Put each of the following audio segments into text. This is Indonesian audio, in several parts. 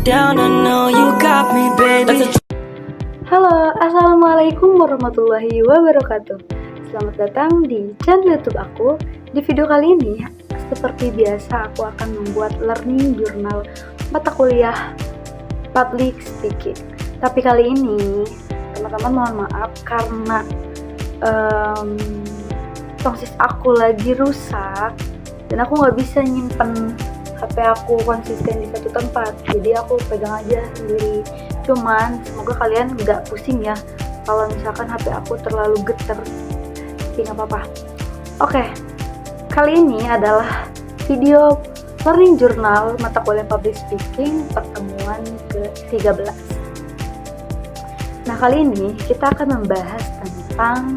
down, I know you got me, baby. Halo, assalamualaikum warahmatullahi wabarakatuh. Selamat datang di channel YouTube aku. Di video kali ini, seperti biasa aku akan membuat learning journal mata kuliah public speaking. Tapi kali ini, teman-teman mohon maaf karena tongsis aku lagi rusak dan aku nggak bisa nyimpen HP aku konsisten di satu tempat, jadi aku pegang aja sendiri. Cuman semoga kalian nggak pusing ya kalau misalkan HP aku terlalu geter, tapi nggak apa-apa. Oke, kali ini adalah video learning journal mata kuliah public speaking pertemuan ke-13. Nah, kali ini kita akan membahas tentang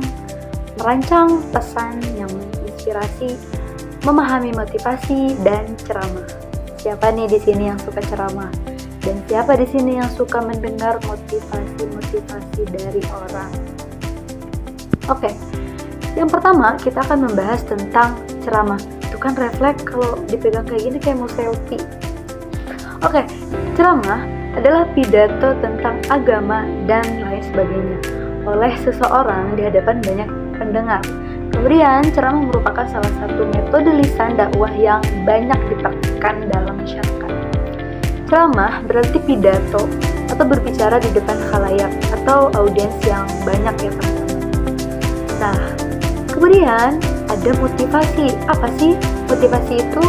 merancang pesan yang menginspirasi, memahami motivasi dan ceramah. Siapa nih di sini yang suka ceramah? Dan siapa di sini yang suka mendengar motivasi dari orang? Oke. Yang pertama, kita akan membahas tentang ceramah. Itu kan refleks kalau dipegang kayak gini kayak mau selfie. Oke, ceramah adalah pidato tentang agama dan lain sebagainya oleh seseorang di hadapan banyak pendengar. Kemudian, ceramah merupakan salah satu metode lisan dakwah yang banyak dipraktikkan dalam masyarakat. Ceramah berarti pidato atau berbicara di depan khalayak atau audiens yang banyak ya teman-teman. Nah, kemudian ada motivasi. Apa sih motivasi itu?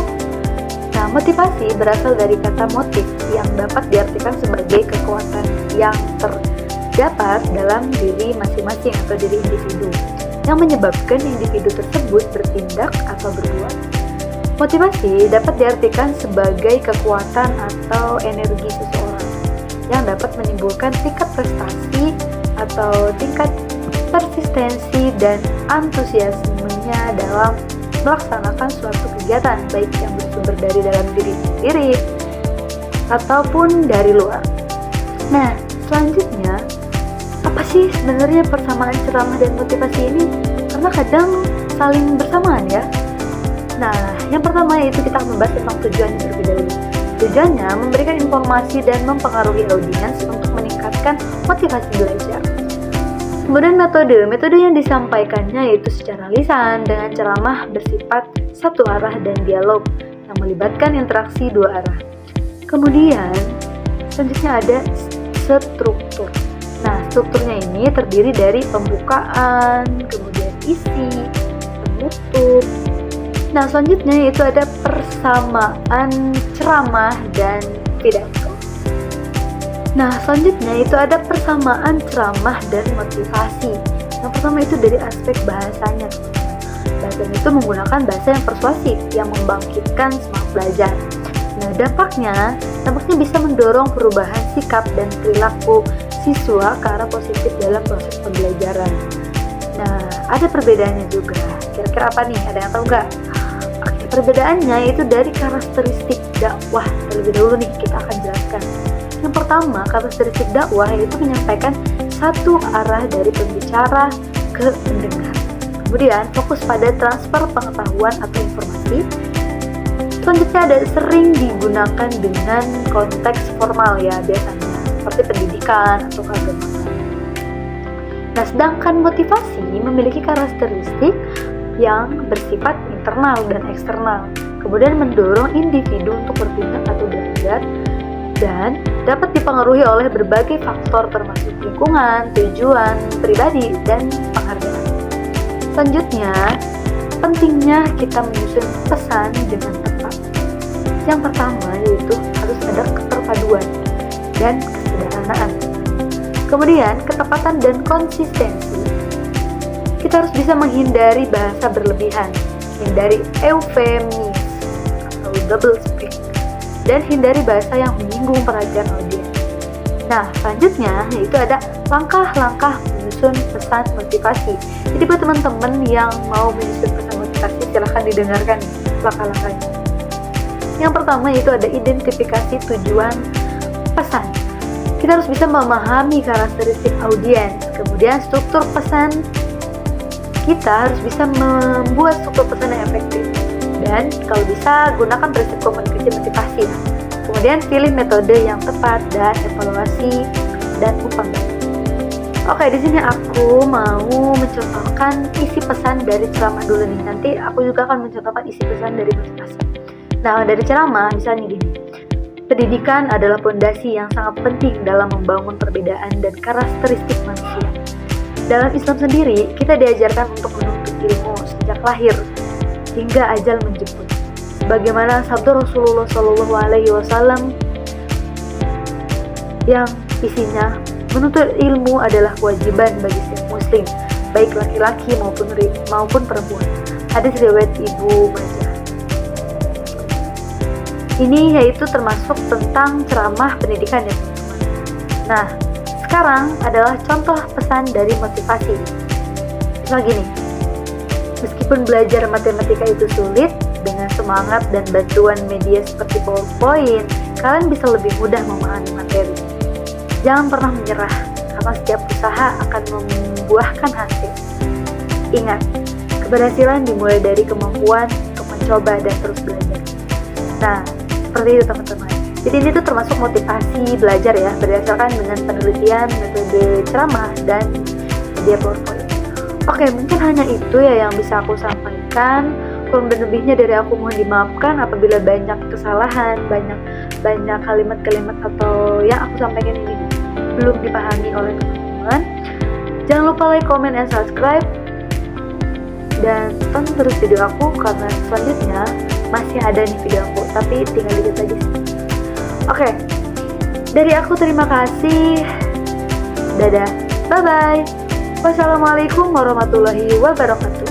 Nah, motivasi berasal dari kata motif yang dapat diartikan sebagai kekuatan yang terdapat dalam diri masing-masing atau diri individu yang menyebabkan individu tersebut bertindak atau berbuat. Motivasi dapat diartikan sebagai kekuatan atau energi seseorang yang dapat menimbulkan tingkat prestasi atau tingkat persistensi dan antusiasmenya dalam melaksanakan suatu kegiatan, baik yang bersumber dari dalam diri sendiri ataupun dari luar. Nah, selanjutnya, apa sih sebenarnya persamaan ceramah dan motivasi ini? Karena kadang saling bersamaan ya. Nah, yang pertama yaitu kita akan membahas tentang tujuan terlebih dahulu. Tujuannya memberikan informasi dan mempengaruhi audiens untuk meningkatkan motivasi belajar. Kemudian metode yang disampaikannya yaitu secara lisan dengan ceramah bersifat satu arah dan dialog yang melibatkan interaksi dua arah. Kemudian selanjutnya ada struktur. Nah, strukturnya ini terdiri dari pembukaan, kemudian isi, penutup. Nah, selanjutnya yaitu ada persamaan ceramah dan pidato. Nah, selanjutnya itu ada persamaan ceramah dan motivasi. Yang pertama itu dari aspek bahasanya. Bahasanya itu menggunakan bahasa yang persuasif, yang membangkitkan semangat belajar. Nah, dampaknya bisa mendorong perubahan sikap dan perilaku siswa ke arah positif dalam proses pembelajaran. Nah, ada perbedaannya juga. Kira-kira apa nih? Ada yang tahu nggak? Oke, perbedaannya itu dari karakteristik dakwah. Terlebih dahulu nih kita akan jelaskan. Yang pertama, karakteristik dakwah yaitu menyampaikan satu arah dari pembicara ke pendengar. Kemudian fokus pada transfer pengetahuan atau informasi. Selanjutnya ada sering digunakan dengan konteks formal ya biasanya, seperti pendidikan atau keagamaan. Nah, sedangkan motivasi memiliki karakteristik yang bersifat internal dan eksternal, kemudian mendorong individu untuk bertindak atau belajar, dan dapat dipengaruhi oleh berbagai faktor termasuk lingkungan, tujuan pribadi, dan penghargaan. Selanjutnya, pentingnya kita menyusun pesan dengan tepat. Yang pertama yaitu harus ada keterpaduan dan kesederhanaan. Kemudian ketepatan dan konsistensi. Kita harus bisa menghindari bahasa berlebihan, hindari eufemisme atau double speak, dan hindari bahasa yang menyinggung perhatian audiens. Nah, selanjutnya yaitu ada langkah-langkah menyusun pesan motivasi. Jadi buat teman-teman yang mau menyusun pesan motivasi, silahkan didengarkan langkah-langkahnya. Yang pertama yaitu ada identifikasi tujuan pesan. Kita harus bisa memahami karakteristik audiens. Kemudian struktur pesan, kita harus bisa membuat struktur pesan yang efektif. Dan kalau bisa gunakan prinsip komunikasi motivasi ya. Kemudian pilih metode yang tepat dan evaluasi dan upah. Oke, di sini aku mau mencontohkan isi pesan dari ceramah dulu nih. Nanti aku juga akan mencontohkan isi pesan dari motivasi. Nah, dari ceramah misalnya gini. Pendidikan adalah fondasi yang sangat penting dalam membangun perbedaan dan karakteristik manusia. Dalam Islam sendiri, kita diajarkan untuk menuntut ilmu sejak lahir hingga ajal menjemput. Bagaimana sabda Rasulullah SAW yang isinya menuntut ilmu adalah kewajiban bagi setiap muslim, baik laki-laki maupun perempuan. Hadis riwayat Ibnu Majah. Ini yaitu termasuk tentang ceramah pendidikan ya teman-teman. Nah, sekarang adalah contoh pesan dari motivasi. Misal gini, meskipun belajar matematika itu sulit, dengan semangat dan bantuan media seperti PowerPoint, kalian bisa lebih mudah memahami materi. Jangan pernah menyerah, karena setiap usaha akan membuahkan hasil. Ingat, keberhasilan dimulai dari kemampuan untuk mencoba dan terus belajar. Nah, seperti itu teman-teman. Jadi ini tuh termasuk motivasi belajar ya, berdasarkan dengan penelitian, metode ceramah, dan media PowerPoint. Oke, mungkin hanya itu ya yang bisa aku sampaikan. Kurang dan lebihnya dari aku mohon dimaafkan apabila banyak kesalahan, banyak kalimat-kalimat atau yang aku sampaikan ini belum dipahami oleh teman-teman. Jangan lupa like, comment, and subscribe, dan tonton terus video aku karena selanjutnya masih ada nih video aku, tapi tinggal dikit lagi sih. Oke, dari aku terima kasih. Dadah, bye bye. Wassalamualaikum warahmatullahi wabarakatuh.